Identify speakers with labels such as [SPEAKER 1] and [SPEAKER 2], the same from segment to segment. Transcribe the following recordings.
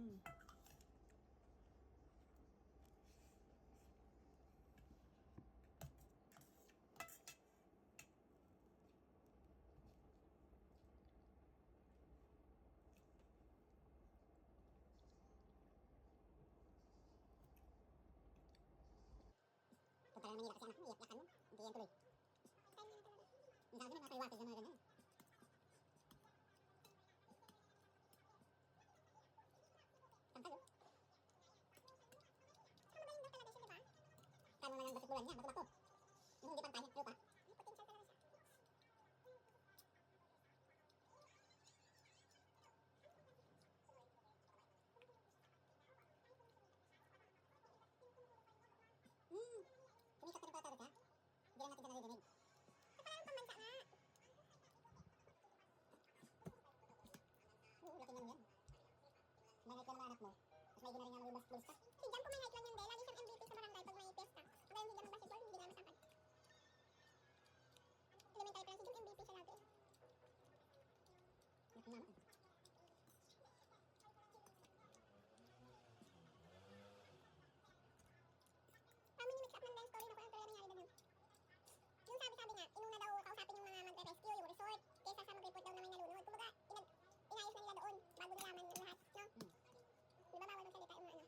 [SPEAKER 1] Punta lang Manila kasi anak mo, iyak-yakan mo. Hindi yan tuloy. Ang sabi na nakaiwatis na mga ganyan. Tampal oh. Saka magaling daw talaga siya, diba? Kano na lang basketballan niya, bato-bato. Yung hindi pantay, lupa. May potential talaga siya. Kumikat ka ng bata ka? Hindi lang natin ka naririnig. Parang pambansa nga. Oo, laki nga yan. May height ka ng anak mo. Mas may ginarin nga mo yung basketballista. Si Jam po may height lang yun, Lagi siyang MVP sa barangay pag may pesta. Kaya hindi naman basketball, hindi naman masangkad. Elementary pa lang si Jam, MVP siya lagi. Laki nga mo. Mix up ng dance story na kung ano talaga nangyari doon. Yung sabi-sabi nga, inuna daw kausapin yung mga magre-rescue, yung resort, kaysa sa mag-report daw na may nalunod. Kumbaga, inayos na nila doon bago nilaman ng lahat, no? Di ba bawal magsalita yung mga ano?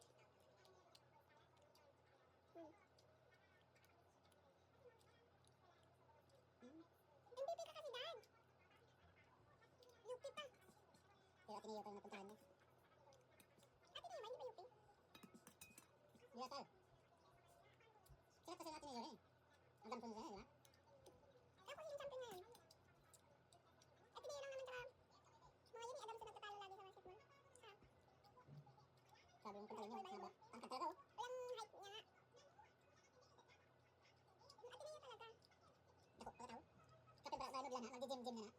[SPEAKER 1] MVP ka kasi, Dad! UP pa! Pero Ateneo pa yung napuntahan niya. Ateneo ba? Hindi ba UP? USR. Sikat kasi natin yun eh. Ang dami ko nila, di ba? Ako yung champion ngayon. At hindi lang naman saka mga yun eh, Adams na nagtatalo lagi sa basketball. Sabi yung puntalin niya, haba. Ang katalaga oh. Walang height niya nga. Yung Ateneo talaga. Ako, pagkatao. Kapag balod lang ha, magdi-gym-gym na na.